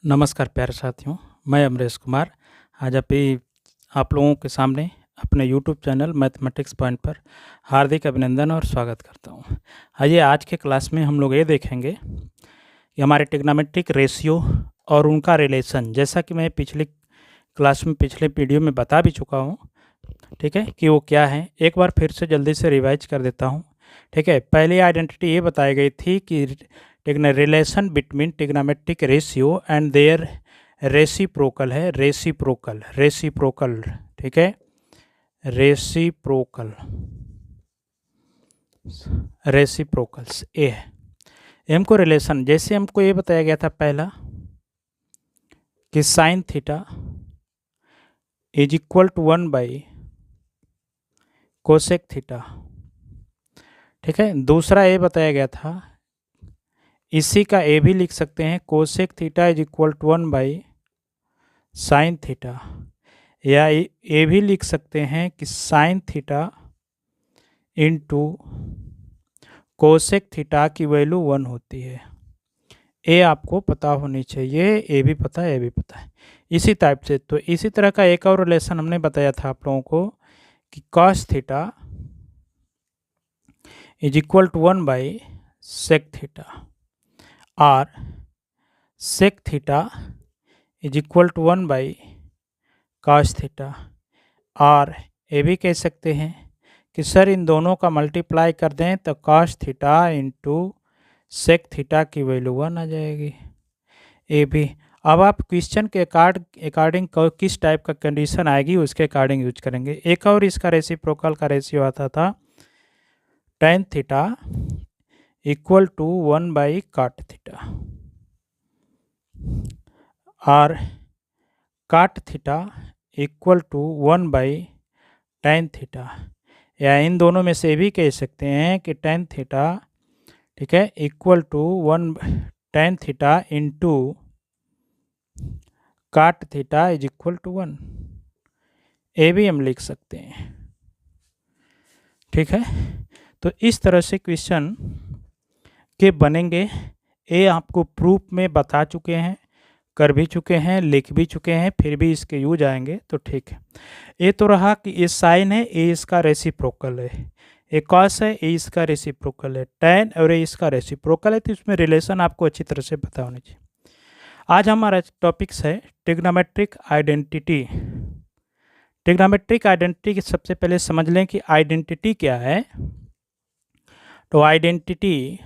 नमस्कार प्यारे साथियों, मैं अमरेश कुमार। आज अभी आप लोगों के सामने अपने यूट्यूब चैनल मैथमेटिक्स पॉइंट पर हार्दिक अभिनंदन और स्वागत करता हूं। आइए आज के क्लास में हम लोग ये देखेंगे कि हमारे ट्रिग्नोमेट्रिक रेशियो और उनका रिलेशन, जैसा कि मैं पिछले क्लास में पिछले वीडियो में बता भी चुका हूं, ठीक है, कि वो क्या है। एक बार फिर से जल्दी से रिवाइज कर देता हूं, ठीक है। पहली आइडेंटिटी ये बताई गई थी कि relation between trigonometric ratio and there reciprocal है, रेसिप्रोकल, ठीक है, रेसिप्रोकल्स ए है। हमको रिलेशन, जैसे हमको ये बताया गया था पहला कि sine theta is equal to 1 cosec theta, ठीक है। दूसरा ये बताया गया था, इसी का ए भी लिख सकते हैं, cosec theta is equal to 1 sine theta, या ये भी लिख सकते हैं कि sine theta into cosec theta की वैल्यू 1 होती है। ए आपको पता होनी चाहिए, ए भी पता है, ए भी पता है। इसी टाइप से तो इसी तरह का एक और रिलेशन हमने बताया था आप लोगों को कि cos theta is equal to 1 sec theta, और sec theta is equal to 1 cos theta. और ये भी कह सकते हैं कि सर इन दोनों का मल्टीप्लाई कर दें तो cos theta into sec theta की वैल्यू 1 आ जाएगी। ये भी अब आप क्वेश्चन के अकॉर्डिंग किस टाइप का कंडीशन आएगी उसके अकॉर्डिंग यूज करेंगे। एक और इसका रेसिप्रोकल का रेशियो आता था tan theta equal to 1 cot theta, और cot theta equal to 1 tan theta, या इन दोनों में से भी कह सकते हैं कि tan थीटा, ठीक है, equal to 1 tan theta into cot theta is equal to 1, ये भी हम लिख सकते हैं, ठीक है। तो इस तरह से क्वेश्चन के बनेंगे। ये आपको प्रूफ में बता चुके हैं, कर भी चुके हैं, लिख भी चुके हैं, फिर भी इसके यूज आएंगे तो ठीक है। ये तो रहा कि ये साइन है, ये इसका रेसिप्रोकल है, ये कॉस है, ये इसका रेसिप्रोकल है, tan और ये इसका रेसिप्रोकल है, तो इसमें रिलेशन आपको अच्छी तरह से पता होनी चाहिए। आज हमारा टॉपिक्स है ट्रिग्नोमेट्रिक आइडेंटिटी। ट्रिग्नोमेट्रिक आइडेंटिटी की सबसे पहले समझ लें कि आइडेंटिटी क्या है। तो आइडेंटिटी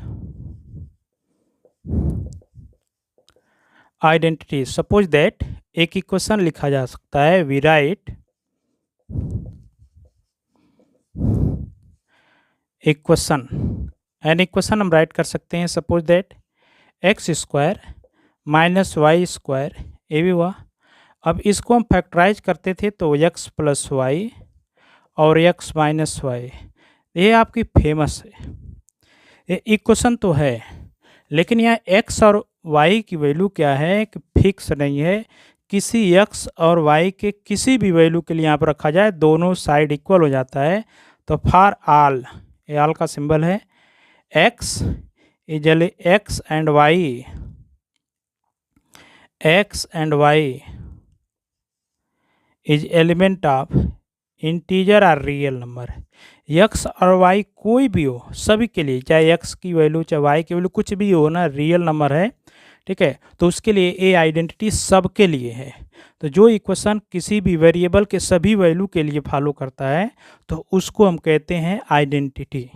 सपोज दैट एक इक्वेशन लिखा जा सकता है, we write equation, an equation हम राइट कर सकते हैं, suppose that X square minus Y square, ये भी हुआ। अब इसको हम फैक्टराइज करते थे तो x प्लस वाई और x माइनस वाई, ये आपकी फेमस है। ये इक्वेशन तो है, लेकिन यहाँ x और y की वैल्यू क्या है कि फिक्स नहीं है। किसी x और y के किसी भी वैल्यू के लिए यहाँ पर रखा जाए, दोनों साइड इक्वल हो जाता है। तो फॉर आल, ये आल का सिंबल है, x easily x and y is element of integer और रियल नंबर। x और y कोई भी हो, सभी के लिए, चाहे x की वैल्यू चाहे y की वैल्यू कुछ भी हो ना, रियल नंबर है, ठीक है। तो उसके लिए ये आइडेंटिटी सबके लिए है। तो जो इक्वेशन किसी भी वेरिएबल के सभी वैल्यू के लिए फॉलो करता है तो उसको हम कहते हैं आइडेंटिटी।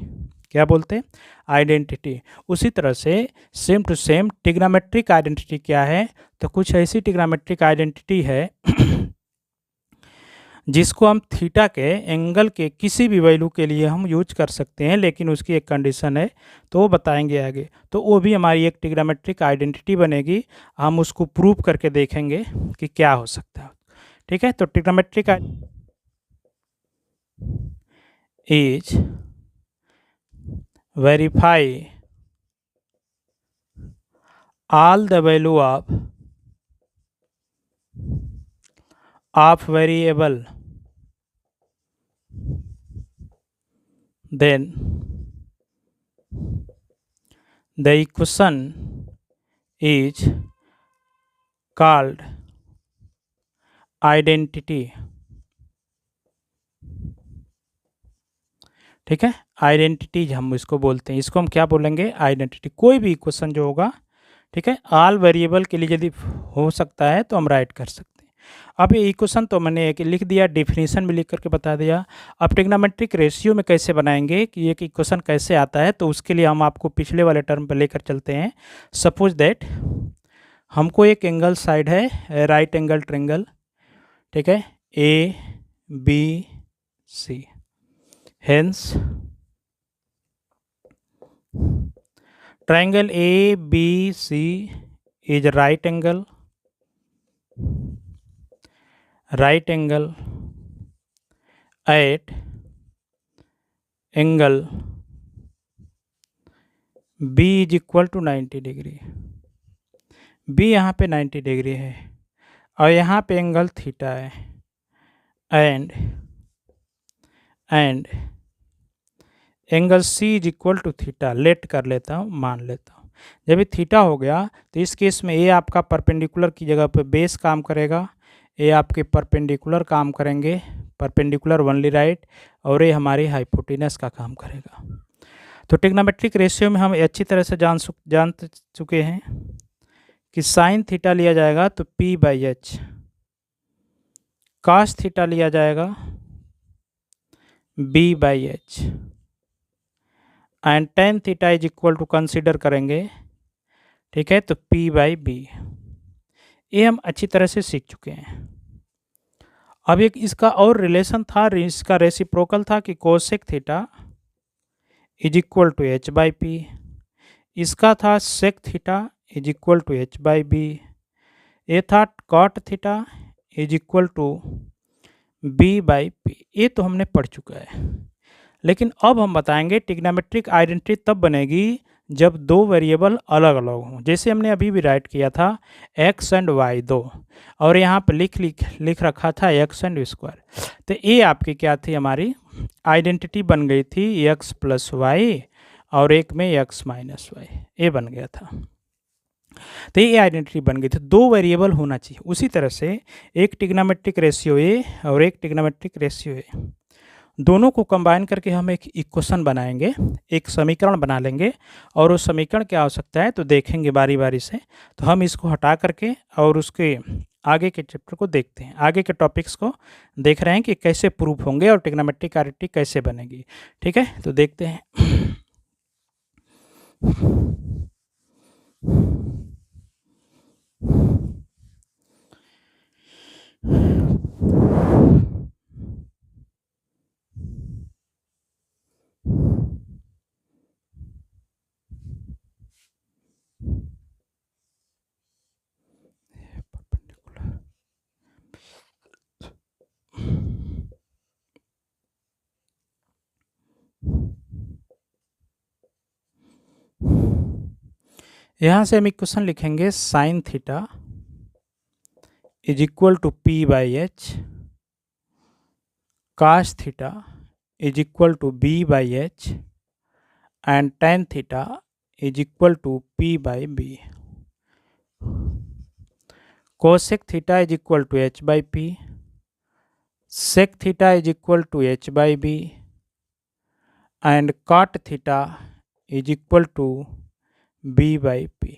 क्या बोलते हैं? आइडेंटिटी। उसी तरह से same to same trigonometric identity क्या है, तो कुछ ऐसी ट्रिग्नोमेट्रिक आइडेंटिटी है जिसको हम थीटा के एंगल के किसी भी वैल्यू के लिए हम यूज कर सकते हैं, लेकिन उसकी एक कंडीशन है, तो वो बताएंगे आगे। तो वो भी हमारी एक ट्रिग्नोमेट्रिक आइडेंटिटी बनेगी, हम उसको प्रूव करके देखेंगे कि क्या हो सकता है, ठीक है। तो trigonometric is verify all the value of variable, then the equation is called identity। ठीक है, आइडेंटिटीज हम इसको बोलते हैं, इसको हम क्या बोलेंगे, आइडेंटिटी। कोई भी इक्वेशन जो होगा, ठीक है, ऑल वेरिएबल के लिए यदि हो सकता है तो हम राइट कर सकते हैं। अब ये इक्वेशन तो मैंने एक लिख दिया, डेफिनेशन भी लिख करके बता दिया। अब ट्रिग्नोमेट्रिक रेशियो में कैसे बनाएंगे कि एक इक्वेशन कैसे आता है, तो उसके लिए हम आपको पिछले वाले टर्म पर लेकर चलते हैं। सपोज दैट हमको एक एंगल साइड है, राइट एंगल ट्रायंगल, ठीक है, A B C, hence triangle ABC is a right angle at angle B is equal to 90 degree. B यहाँ पे 90 डिग्री है और यहाँ पे एंगल थीटा है, and angle C is equal to theta. Let कर लेता हूँ, मान लेता हूँ। जब ये थीटा हो गया तो इस केस में ए आपका परपेंडिकुलर की जगह पे बेस काम करेगा, ए आपके परपेंडिकुलर काम करेंगे, परपेंडिकुलर ओनली राइट, और ये हमारी हाइपोटेनस का काम करेगा। तो ट्रिग्नोमेट्रिक रेशियो में हम अच्छी तरह से जान चुके हैं कि साइन थीटा लिया जाएगा तो P/H, कॉस थीटा लिया जाएगा B/H, and tan theta is equal to consider करेंगे, ठीक है, तो P/B। ये हम अच्छी तरह से सीख चुके हैं। अब एक इसका और रिलेशन था, इसका रेसिप्रोकल था कि cosec theta is equal to H/P। इसका था sec theta is equal to H/B। ये था cot theta is equal to B/P। ये तो हमने पढ़ चुका है, लेकिन अब हम बताएंगे ट्रिग्नोमेट्रिक आइडेंटिटी तब बनेगी जब दो वेरिएबल अलग अलग हों। जैसे हमने अभी भी राइट किया था x एंड y दो, और यहाँ पर लिख रखा था x एंड स्क्वायर। तो ये आपकी क्या थी, हमारी आइडेंटिटी बन गई थी x प्लस वाई, और एक में x माइनस वाई, ये बन गया था। तो ये आइडेंटिटी बन गई थी, दो वेरिएबल होना चाहिए। उसी तरह से एक ट्रिग्नोमेट्रिक रेशियो ए और एक ट्रिग्नोमेट्रिक रेशियो ए, दोनों को कंबाइन करके हम एक इक्वेशन बनाएंगे, एक समीकरण बना लेंगे, और उस समीकरण की आवश्यकता है तो देखेंगे बारी बारी से। तो हम इसको हटा करके और उसके आगे के चैप्टर को देखते हैं, आगे के टॉपिक्स को देख रहे हैं कि कैसे प्रूफ होंगे और ट्रिग्नोमेट्रिक आइडेंटिटी कैसे बनेगी। ठीक है, तो देखते हैं। यहाँ से हम इक्वेशन लिखेंगे sine theta is equal to P/H, cos theta is equal to B/H, and tan theta is equal to P/B। Cosec theta is equal to H/P, sec theta is equal to H/B, and cot theta is equal to B/P।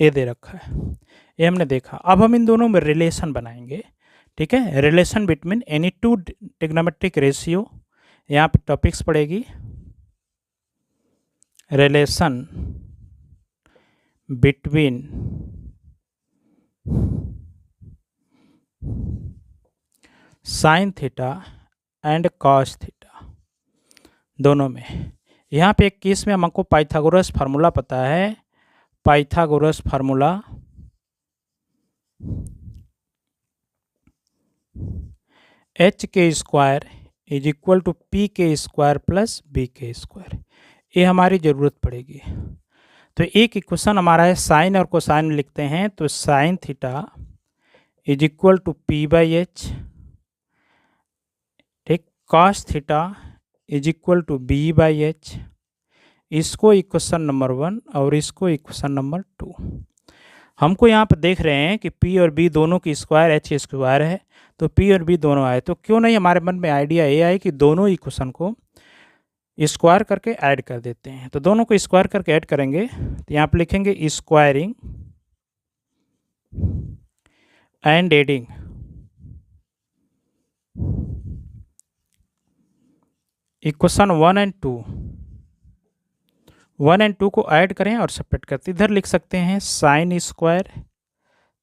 ये दे रखा है, ये हमने देखा। अब हम इन दोनों में रिलेशन बनाएंगे, ठीक है, relation between any two trigonometric ratio. यहाँ पे टॉपिक्स पड़ेगी, relation between sine theta and cos theta, दोनों में। यहाँ पे एक केस में हमको पाइथागोरस फार्मूला पता है, Pythagoras formula h² is equal to P² plus B², ये हमारी ज़रूरत पड़ेगी। तो एक इक्वेशन हमारा है साइन और कोसाइन में लिखते हैं, तो sine theta is equal to P/H, ठीक, cos theta is equal to B/H। इसको इक्वेशन नंबर 1 और इसको इक्वेशन नंबर 2। हमको यहाँ पर देख रहे हैं कि पी और बी दोनों की स्क्वायर एच स्क्वायर है, तो पी और बी दोनों आए, तो क्यों नहीं हमारे मन में आइडिया ये आए कि दोनों इक्वेशन को स्क्वायर करके ऐड कर देते हैं। तो दोनों को स्क्वायर करके ऐड करेंगे तो यहाँ पर लिखेंगे squaring and adding. Equation 1 and 2, 1 and 2 को ऐड करें और सेपरेट करते, इधर लिख सकते हैं साइन स्क्वायर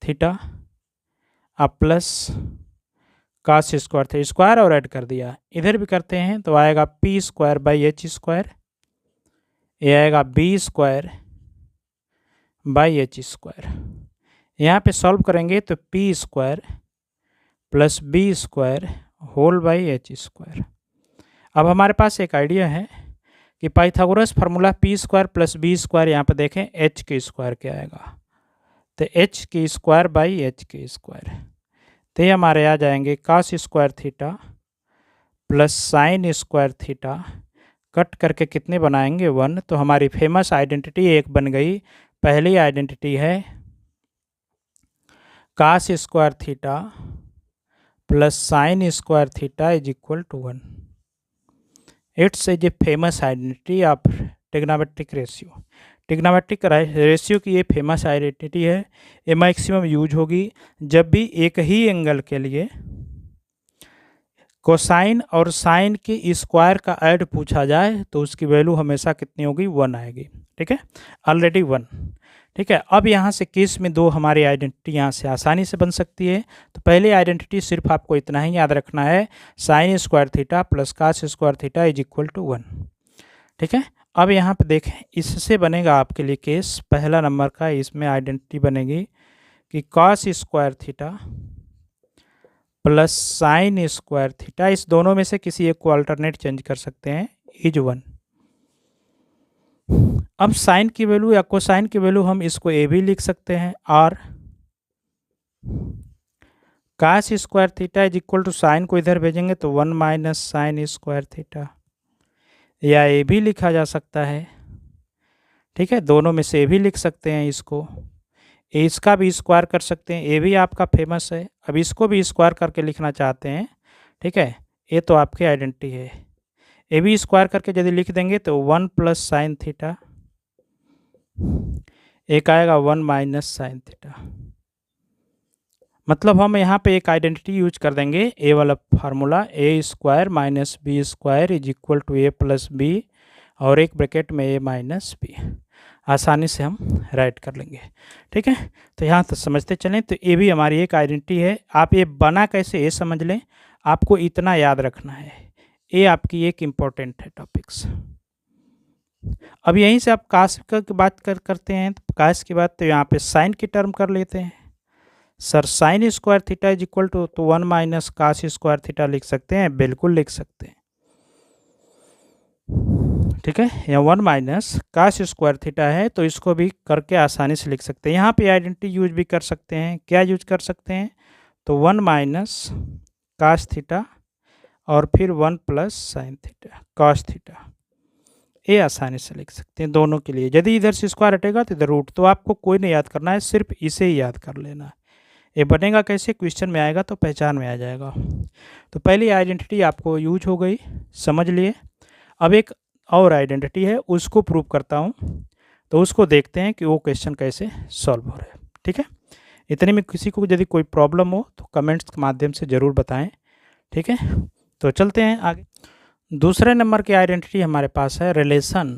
थीटा अब प्लस कास स्क्वायर थे, स्क्वायर और ऐड कर दिया। इधर भी करते हैं तो आएगा P square by H square, ये आएगा B square by H square. यहाँ पे सॉल्व करेंगे तो P square plus B square whole by H square. अब हमारे पास एक आइडिया है कि Pythagoras formula P square plus B square, यहाँ पर देखें एच के स्क्वायर क्या आएगा, तो एच के स्क्वायर बाई एच के स्क्वायर, तो ये हमारे आ जाएंगे cos square theta plus sine square theta, cut करके कितने बनाएंगे 1, तो हमारी फेमस आइडेंटिटी एक बन गई। पहली आइडेंटिटी है cos square theta plus sine square theta is equal to 1। It's a famous identity of trigonometric ratio. Trigonometric ratio की ये फेमस आइडेंटिटी है, ये मैक्सिमम यूज होगी जब भी एक ही एंगल के लिए कोसाइन और साइन की स्क्वायर का ऐड पूछा जाए तो उसकी वैल्यू हमेशा कितनी होगी, 1 आएगी। ठीक है, ऑलरेडी 1। ठीक है, अब यहाँ से केस में 2 हमारी आइडेंटिटी यहाँ से आसानी से बन सकती है। तो पहली आइडेंटिटी सिर्फ आपको इतना ही याद रखना है, sine square theta plus cos square theta is equal to 1। ठीक है, अब यहाँ पे देखें, इससे बनेगा आपके लिए केस पहला नंबर का, इसमें आइडेंटिटी बनेगी कि cos square theta plus sine square theta, इस दोनों में से किसी एक को अल्टरनेट चेंज कर सकते हैं, इज 1। अब साइन की वैल्यू या कोसाइन की वैल्यू हम इसको ए भी लिख सकते हैं, और cos square theta is equal to sine को इधर भेजेंगे तो 1 माइनस साइन स्क्वायर थीटा, या ए भी लिखा जा सकता है। ठीक है, दोनों में से ए भी लिख सकते हैं, इसको इसका भी स्क्वायर कर सकते हैं, ए भी आपका फेमस है। अब इसको भी स्क्वायर करके लिखना चाहते हैं, ठीक है, ये तो आपकी आइडेंटिटी है। ए भी स्क्वायर करके यदि लिख देंगे तो 1 प्लस साइन थीटा, एक आएगा 1 माइनस साइन थीटा। मतलब हम यहाँ पे एक आइडेंटिटी यूज कर देंगे, ए वाला फार्मूला, A square minus B square is equal to A plus B, और एक ब्रैकेट में ए माइनस बी, आसानी से हम राइट कर लेंगे। ठीक है, तो यहाँ तक समझते चलें, तो ये भी हमारी एक आइडेंटिटी है। आप ये बना कैसे ये समझ लें, आपको इतना याद रखना है, ये आपकी एक इम्पोर्टेंट है टॉपिक्स। अब यहीं से आप कास की बात करते हैं, तो कास की बात तो यहाँ पे साइन की टर्म कर लेते हैं। Sir sine square theta is equal to, तो 1 माइनस कास स्क्वायर थीटा लिख सकते हैं, बिल्कुल लिख सकते हैं। ठीक है, या 1 माइनस कास स्क्वायर थीटा है, तो इसको भी करके आसानी से लिख सकते हैं। यहाँ पे आइडेंटिटी यूज भी कर सकते हैं, क्या यूज कर सकते हैं, तो 1 माइनस कास थीटा और फिर 1 plus sine theta cos theta, ये आसानी से लिख सकते हैं दोनों के लिए। यदि इधर से स्क्वायर हटेगा तो इधर रूट, तो आपको कोई नहीं याद करना है, सिर्फ इसे ही याद कर लेना है। ये बनेगा कैसे, क्वेश्चन में आएगा तो पहचान में आ जाएगा। तो पहली आइडेंटिटी आपको यूज हो गई, समझ लिए। अब एक और आइडेंटिटी है, उसको प्रूव करता हूँ, तो उसको देखते हैं कि वो क्वेश्चन कैसे सॉल्व हो रहा है। ठीक है, इतने में किसी को यदि कोई प्रॉब्लम हो तो कमेंट्स के माध्यम से ज़रूर बताएं। ठीक है, तो चलते हैं आगे। दूसरे नंबर की आइडेंटिटी हमारे पास है, relation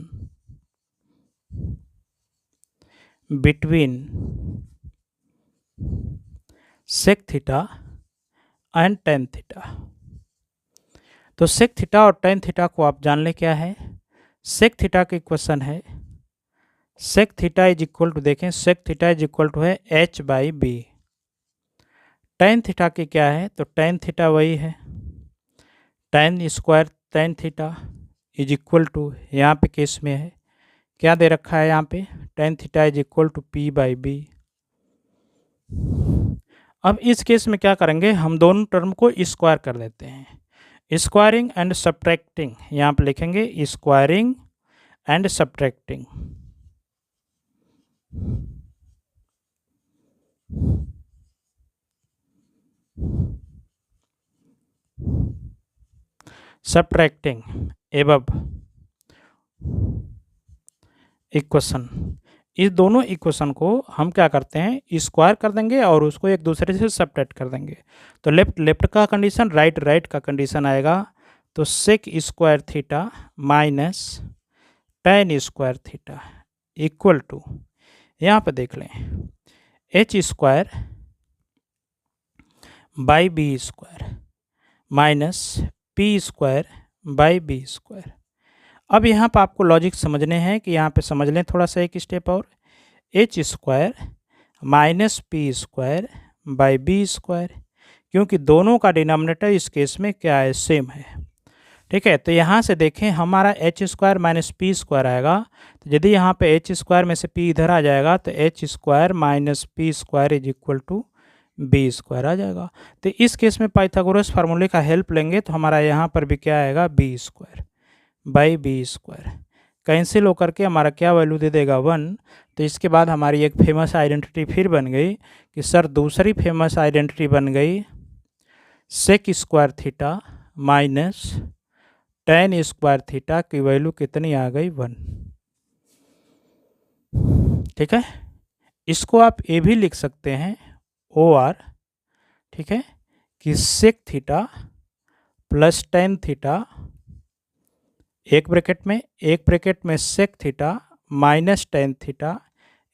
between sec theta and tan theta. तो सेक थीटा और टेन थीटा को आप जान लें क्या है। सेक थीटा की इक्वेशन है, sec theta is equal to, देखें sec theta is equal to है H by B. Tan theta की क्या है, तो टेन थीटा वही है, tan square tan theta is equal to, यहाँ पे केस में है क्या दे रखा है, यहाँ पे tan theta is equal to P by B. अब इस केस में क्या करेंगे, हम दोनों टर्म को स्क्वायर कर देते हैं, स्क्वायरिंग एंड सब्ट्रैक्टिंग, यहाँ पे लिखेंगे squaring and subtracting. Subtracting above equation, इस दोनों इक्वेशन को हम क्या करते हैं, स्क्वायर कर देंगे और उसको एक दूसरे से सब्ट्रैक्ट कर देंगे। तो लेफ्ट लेफ्ट का कंडीशन, राइट राइट का कंडीशन आएगा। तो sec square theta minus tan square theta equal to, यहाँ पर देख लें, H square by B square minus P square by B square. अब यहाँ पर आपको लॉजिक समझने हैं कि यहाँ पे समझ लें थोड़ा सा एक स्टेप और, H square minus P square by B square, क्योंकि दोनों का डिनोमिनेटर इस केस में क्या है, सेम है। ठीक है, तो यहाँ से देखें हमारा H square minus P square आएगा। तो यदि यहाँ पे एच स्क्वायर में से पी इधर आ जाएगा तो H square minus P square is equal to B square आ जाएगा। तो इस केस में पाइथागोरस फार्मूले का हेल्प लेंगे तो हमारा यहाँ पर भी क्या आएगा, B square by B square cancel होकर के हमारा क्या वैल्यू दे देगा, 1। तो इसके बाद हमारी एक फेमस आइडेंटिटी फिर बन गई कि सर दूसरी फेमस आइडेंटिटी बन गई sec square theta minus tan square theta की वैल्यू कितनी आ गई, 1। ठीक है, इसको आप ये भी लिख सकते हैं ओ आर, ठीक है, कि sec theta plus tan theta एक ब्रैकेट में sec theta minus tan theta,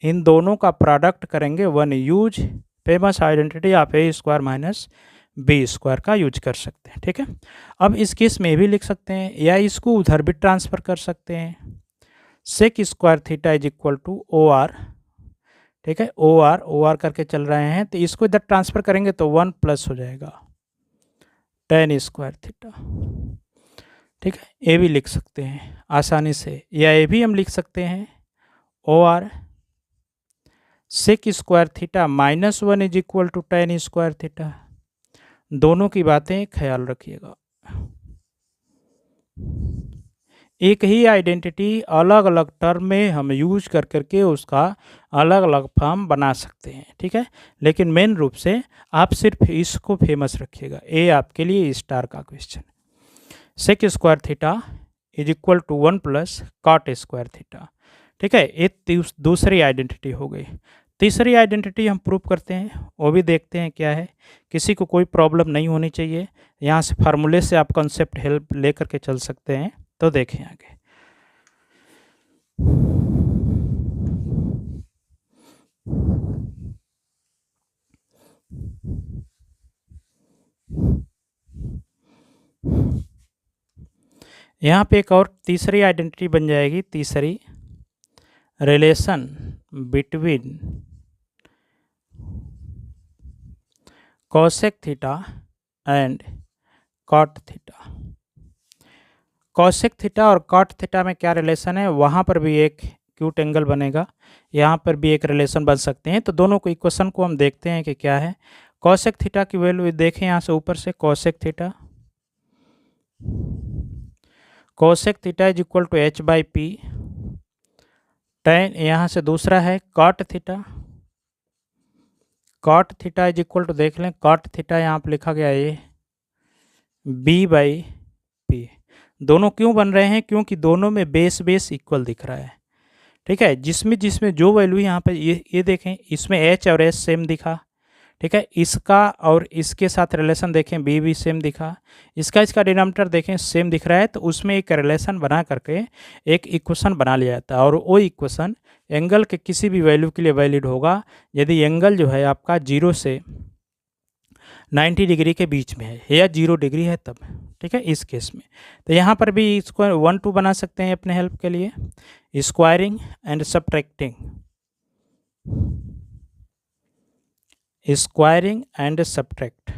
इन दोनों का प्रोडक्ट करेंगे 1। यूज फेमस आइडेंटिटी आप A square minus B square का यूज कर सकते हैं। ठीक है, अब इस केस में भी लिख सकते हैं या इसको उधर भी ट्रांसफ़र कर सकते हैं, sec square theta is equal to or. ठीक है, ओ आर करके चल रहे हैं तो इसको इधर ट्रांसफ़र करेंगे तो 1 प्लस हो जाएगा tan स्क्वायर थीटा। ठीक है, ये भी लिख सकते हैं आसानी से, या ये भी हम लिख सकते हैं or sec square theta minus 1 is equal to tan square theta. दोनों की बातें ख्याल रखिएगा, एक ही आइडेंटिटी अलग अलग टर्म में हम यूज कर करके उसका अलग अलग फॉर्म बना सकते हैं। ठीक है, लेकिन मेन रूप से आप सिर्फ इसको फेमस रखिएगा, ये आपके लिए स्टार का question. Sec square theta is equal to 1 plus cot square theta. ठीक है, ये दूसरी आइडेंटिटी हो गई। तीसरी आइडेंटिटी हम प्रूव करते हैं, वो भी देखते हैं क्या है, किसी को कोई प्रॉब्लम नहीं होनी चाहिए। यहाँ से फार्मूले से आप कॉन्सेप्ट हेल्प ले करके चल सकते हैं। तो देखें आगे, यहाँ पे एक और तीसरी आइडेंटिटी बन जाएगी, तीसरी relation between cosec theta and cot theta. Cosec theta और कॉट थीटा में क्या रिलेशन है, वहाँ पर भी एक क्यूट एंगल बनेगा, यहाँ पर भी एक रिलेशन बन सकते हैं। तो दोनों को इक्वेशन को हम देखते हैं कि क्या है। कॉसेक थीटा की वैल्यू देखें यहाँ से ऊपर से, cosec theta is equal to H by P. tan यहाँ से दूसरा है cot theta is equal to, देख लें कॉट थीटा यहाँ पर लिखा गया है बी बाई पी। दोनों क्यों बन रहे हैं, क्योंकि दोनों में बेस इक्वल दिख रहा है। ठीक है, जिसमें जो वैल्यू यहाँ पे ये देखें, इसमें एच और एस सेम दिखा। ठीक है, इसका और इसके साथ रिलेशन देखें, बी भी सेम दिखा, इसका डिनोमिनेटर देखें सेम दिख रहा है। तो उसमें एक रिलेशन बना करके एक इक्वेशन बना लिया जाता है, और वो इक्वेशन एंगल के किसी भी वैल्यू के लिए वैलिड होगा यदि एंगल जो है आपका 0 से 90 डिग्री के बीच में है या 0 डिग्री है तब। ठीक है, इस केस में तो यहाँ पर भी इसको 1 2 बना सकते हैं अपने हेल्प के लिए, squaring and subtracting, squaring and subtract,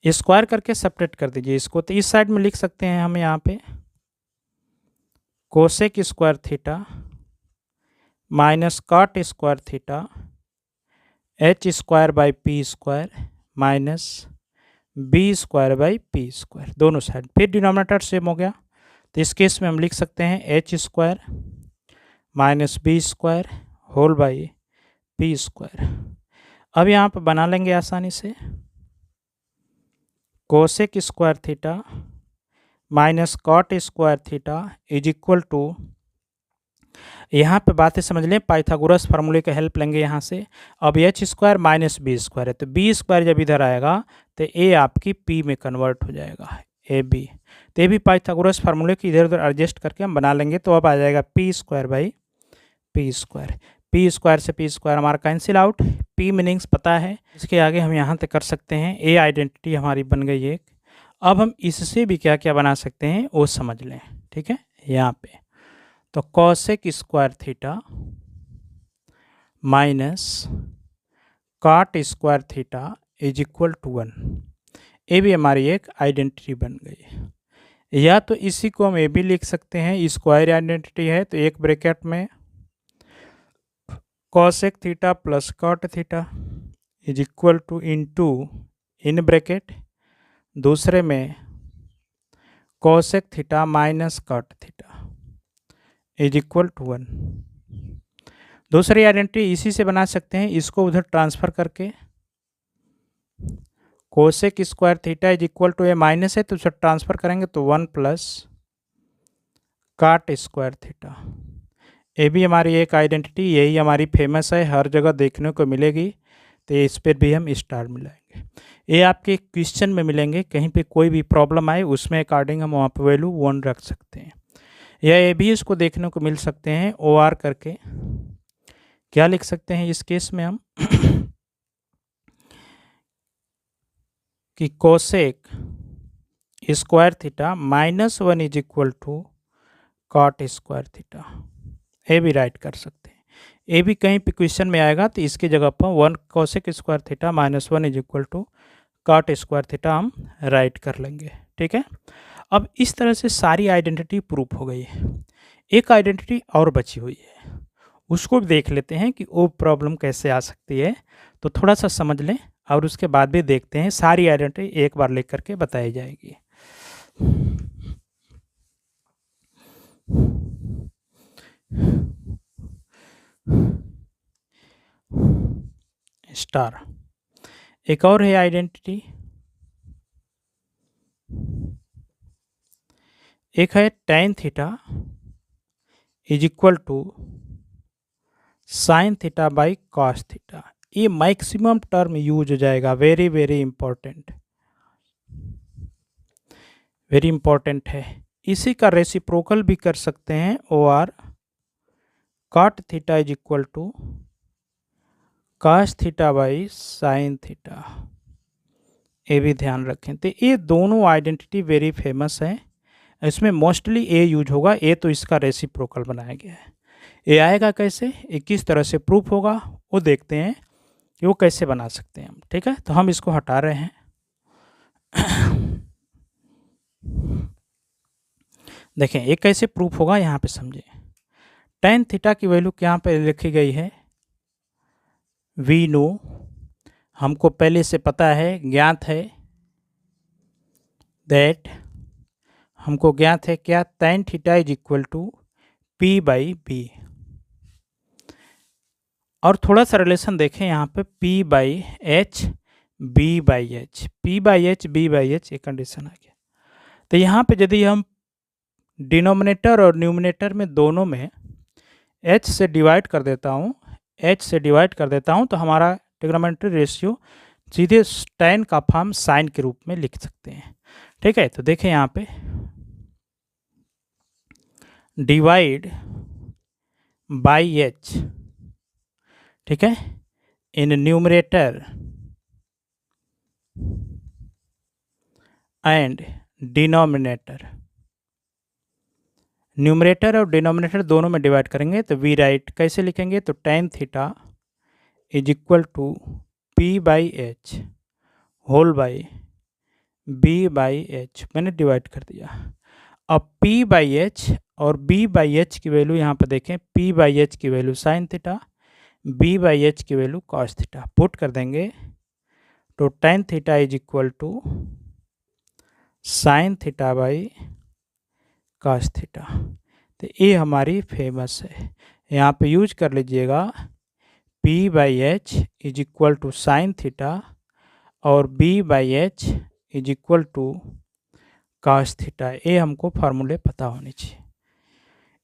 square करके सब्ट्रैक्ट कर दीजिए इसको। तो इस साइड में लिख सकते हैं हम यहाँ पे cosec square theta minus cot square theta H square by P square minus B square by P square, दोनों साइड। फिर डिनोमिनेटर सेम हो गया, तो इस केस में हम लिख सकते हैं H square minus B square whole by P square. अब यहाँ पर बना लेंगे आसानी से cosec square theta minus cot square theta is equal to, यहाँ पे बातें समझ लें, पाइथागोरस फार्मूले का हेल्प लेंगे यहाँ से। अब H square minus B square है, तो बी स्क्वायर जब इधर आएगा तो ए आपकी पी में कन्वर्ट हो जाएगा, ए बी। तो ये भी पाइथागोरस फार्मूले की इधर उधर एडजस्ट करके हम बना लेंगे, तो अब आ जाएगा P square by P square. P square से पी स्क्वायर हमारा कैंसिल आउट, पी मीनिंग्स पता है, इसके आगे हम यहाँ तक कर सकते हैं। ए आइडेंटिटी हमारी बन गई एक। अब हम इससे भी क्या क्या बना सकते हैं वो समझ लें, ठीक है। यहाँ पे तो cosec square theta minus cot square theta is equal to 1, ये भी हमारी एक आइडेंटिटी बन गई। या तो इसी को हम ए भी लिख सकते हैं, स्क्वायर आइडेंटिटी है तो एक ब्रैकेट में cosec theta plus cot theta is equal to into in bracket, दूसरे में cosec theta minus cot theta is equal to 1। दूसरी आइडेंटिटी इसी से बना सकते हैं, इसको उधर ट्रांसफर करके cosec square theta is equal to A minus है तो उसे ट्रांसफर करेंगे तो 1 प्लस कॉट स्क्वायर थीटा। ये भी हमारी एक आइडेंटिटी, यही हमारी फेमस है, हर जगह देखने को मिलेगी, तो इस पर भी हम स्टार मिलाएंगे। ये आपके क्वेश्चन में मिलेंगे, कहीं पे कोई भी प्रॉब्लम आए उसमें अकॉर्डिंग हम वहाँ पर वैल्यू 1 रख सकते हैं। या ये भी इसको देखने को मिल सकते हैं ओ आर करके। क्या लिख सकते हैं इस केस में हम कि cosec square theta minus 1 is equal to cot square theta, ये भी राइट कर सकते हैं। ये भी कहीं पे क्वेश्चन में आएगा तो इसकी जगह पर 1 cosec square theta minus 1 is equal to cot square theta हम राइट कर लेंगे, ठीक है। अब इस तरह से सारी आइडेंटिटी प्रूफ हो गई है। एक आइडेंटिटी और बची हुई है, उसको भी देख लेते हैं कि वो प्रॉब्लम कैसे आ सकती है। तो थोड़ा सा समझ लें और उसके बाद भी देखते हैं, सारी आइडेंटिटी एक बार लिख करके बताई जाएगी। स्टार एक और है आइडेंटिटी, एक है tan theta is equal to sine theta by cos theta. ये मैक्सिमम टर्म यूज हो जाएगा, very very important, very important है। इसी का रेसिप्रोकल भी कर सकते हैं, or cot theta is equal to cos theta by sine theta, ये भी ध्यान रखें। तो ये दोनों आइडेंटिटी वेरी फेमस है, इसमें मोस्टली ए यूज होगा, ए तो इसका रेसिप्रोकल बनाया गया है। ये आएगा कैसे, ये किस तरह से प्रूफ होगा वो देखते हैं कि वो कैसे बना सकते हैं हम, ठीक है। तो हम इसको हटा रहे हैं। देखें ये कैसे प्रूफ होगा, यहाँ पे समझें। tan थीटा की वैल्यू यहाँ पे लिखी गई है, वी नो, हमको पहले से पता है, ज्ञात है, दैट हमको ज्ञात है क्या, tan theta is equal to P by B. और थोड़ा सा रिलेशन देखें यहाँ पे, p by H B by H, P by H B by H, एक कंडीशन आ गया। तो यहाँ पे यदि हम डिनोमिनेटर और न्यूमिनेटर में दोनों में h से डिवाइड कर देता हूँ, h से डिवाइड कर देता हूँ, तो हमारा ट्रिग्नोमेट्री रेशियो सीधे tan का फॉर्म साइन के रूप में लिख सकते हैं, ठीक है। तो देखें यहाँ पे डिवाइड बाई एच, ठीक है, in numerator and denominator, numerator और डिनोमिनेटर दोनों में डिवाइड करेंगे तो वी राइट कैसे लिखेंगे, तो tan theta is equal to P by H whole by B by H, मैंने डिवाइड कर दिया। अब p बाई एच और b बाई एच की वैल्यू यहाँ पर देखें, p बाई एच की value sine theta, b by H की वैल्यू कॉस थीटा, पुट कर देंगे तो tan theta is equal to sine theta by cos theta. तो ये हमारी फेमस है, यहाँ पे यूज कर लीजिएगा, p by H is equal to sine theta और b by H is equal to cos theta. ये हमको फार्मूले पता होने चाहिए।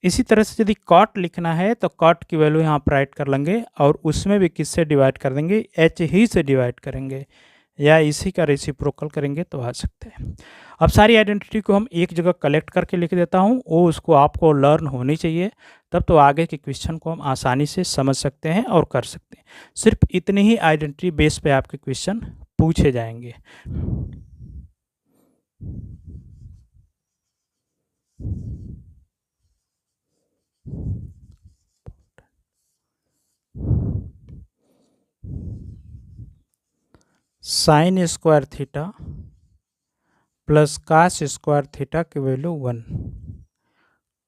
इसी तरह से यदि कॉट लिखना है तो कॉट की वैल्यू यहाँ पर राइट कर लेंगे और उसमें भी किससे डिवाइड कर देंगे, एच ही से डिवाइड करेंगे या इसी का रेसिप्रोकल करेंगे तो आ सकते हैं। अब सारी आइडेंटिटी को हम एक जगह कलेक्ट करके लिख देता हूँ, वो उसको आपको लर्न होनी चाहिए, तब तो आगे के क्वेश्चन को हम आसानी से समझ सकते हैं और कर सकते हैं। सिर्फ इतनी ही आइडेंटिटी बेस पे आपके क्वेश्चन पूछे जाएंगे। Sine square theta plus cos square theta की वैल्यू 1,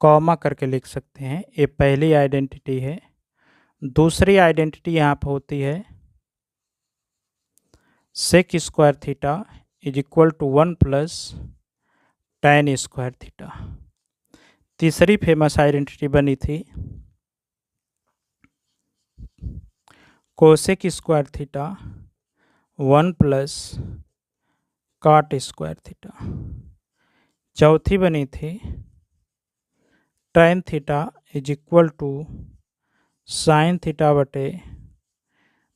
कॉमा करके लिख सकते हैं। ये पहली आइडेंटिटी है। दूसरी आइडेंटिटी यहाँ पर होती है sec square theta is equal to 1 plus tan square theta. तीसरी फेमस आइडेंटिटी बनी थी cosec square theta 1 plus cot square theta. चौथी बनी थी tan theta is equal to sine theta बटे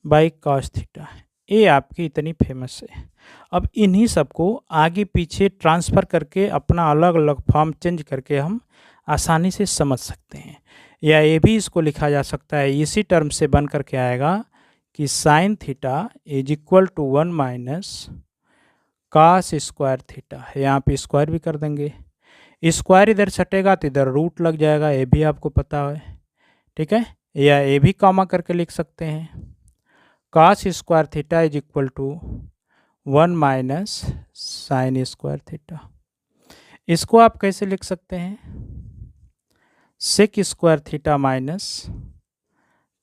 बाई कॉस थीटा। ये आपकी इतनी फेमस है। अब इन्हीं सबको आगे पीछे ट्रांसफ़र करके अपना अलग अलग फॉर्म चेंज करके हम आसानी से समझ सकते हैं, या ये भी इसको लिखा जा सकता है, इसी टर्म से बन करके आएगा कि sine theta is equal to 1 minus cos square theta. यहाँ पे स्क्वायर भी कर देंगे, स्क्वायर इधर सटेगा तो इधर रूट लग जाएगा, ये भी आपको पता है, ठीक है। या ये भी कॉमा करके लिख सकते हैं, cos square theta is equal to 1 minus sine square theta. इसको आप कैसे लिख सकते हैं, sec square theta minus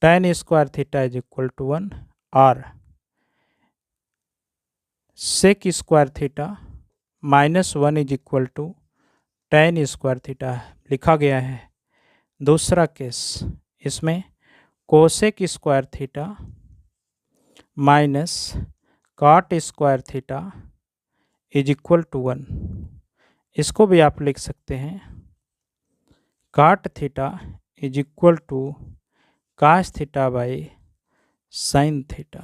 tan square theta is equal to 1, और sec square theta minus 1 is equal to tan square theta लिखा गया है। दूसरा केस, इसमें cosec square theta minus cot square theta is equal to 1। इसको भी आप लिख सकते हैं cot theta is equal to cos theta by sine theta.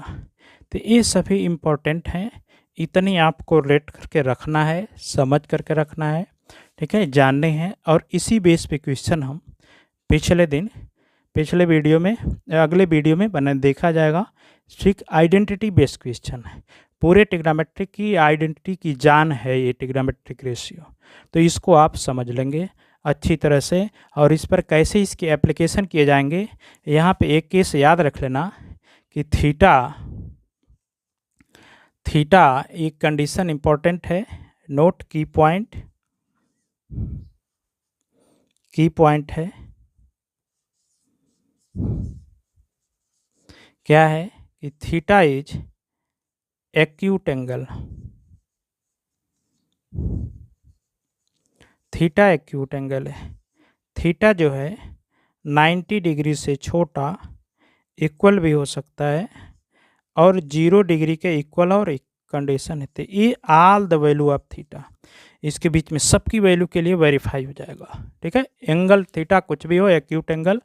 तो ये सभी इम्पोर्टेंट हैं, इतनी आपको रेट करके रखना है, समझ करके रखना है, ठीक है, जानने हैं। और इसी बेस पे क्वेश्चन हम पिछले वीडियो में, अगले वीडियो में बना देखा जाएगा। ठीक, आइडेंटिटी बेस्ड क्वेश्चन है, पूरे ट्रिग्नोमेट्रिक की आइडेंटिटी की जान है ये ट्रिग्नोमेट्रिक रेशियो, तो इसको आप समझ लेंगे अच्छी तरह से। और इस पर कैसे इसके एप्लीकेशन किए जाएंगे, यहाँ पे एक केस याद रख लेना कि थीटा एक कंडीशन इम्पोर्टेंट है, नोट की पॉइंट है, क्या है कि theta is acute angle, theta acute angle है। थीटा जो है 90 डिग्री से छोटा इक्वल भी हो सकता है और 0 डिग्री के इक्वल और एक कंडीशन है, तो ये all the value of theta, इसके बीच में सबकी वैल्यू के लिए वेरीफाई हो जाएगा, ठीक है। एंगल थीटा कुछ भी हो, एक्यूट एंगल,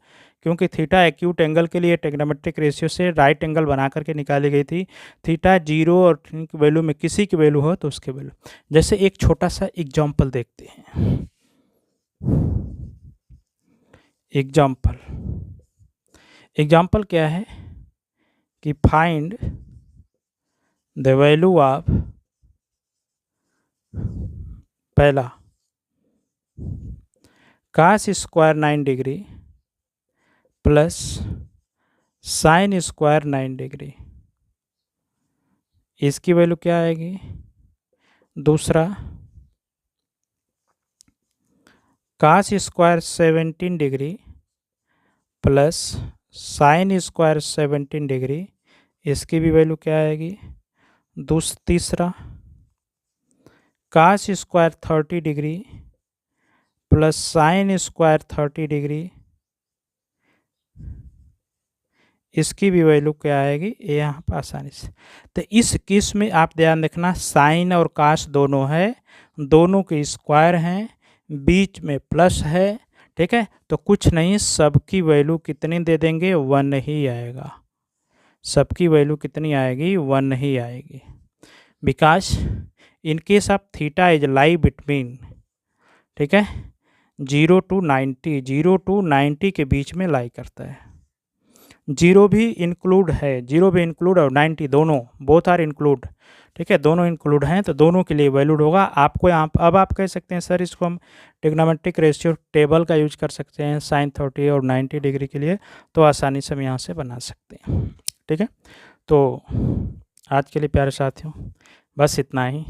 क्योंकि थीटा एक्यूट एंगल के लिए ट्रिग्नोमेट्रिक रेशियो से राइट एंगल बना करके निकाली गई थी। थीटा 0 और वैल्यू में किसी की वैल्यू हो तो उसके वैल्यू। जैसे एक छोटा सा एग्जाम्पल देखते हैं, एग्जाम्पल क्या है कि फाइंड द वैल्यू ऑफ, पहला cos square 9 degree plus sine square 9 degree, इसकी वैल्यू क्या आएगी। दूसरा cos square 17 degree plus sine square 17 degree, इसकी भी वैल्यू क्या आएगी। तीसरा cos square 30 degree plus sine square 30 degree, इसकी भी वैल्यू क्या आएगी, ये यहाँ पर आसानी से। तो इस केस में आप ध्यान रखना, साइन और कास दोनों है, दोनों के स्क्वायर हैं, बीच में प्लस है, ठीक है। तो कुछ नहीं, सबकी वैल्यू कितनी दे देंगे, 1 ही आएगा। सबकी वैल्यू कितनी आएगी, 1 ही आएगी। Because in case of theta is lie between, ठीक है, 0 to 90, 0 to 90 के बीच में लाई करता है। 0 भी इंक्लूड है, 0 भी इंक्लूड और 90 दोनों, बोथ आर इंक्लूड, ठीक है, दोनों इंक्लूड हैं, तो दोनों के लिए वैल्यूड होगा। आपको यहाँ अब आप कह सकते हैं सर इसको हम ट्रिग्नोमेट्रिक रेशियो टेबल का यूज कर सकते हैं साइन 30 और 90 डिग्री के लिए, तो आसानी से हम यहाँ से बना सकते हैं, ठीक है। तो आज के लिए प्यारे साथियों बस इतना ही,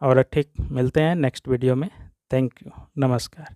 और ठीक मिलते हैं नेक्स्ट वीडियो में। थैंक यू, नमस्कार।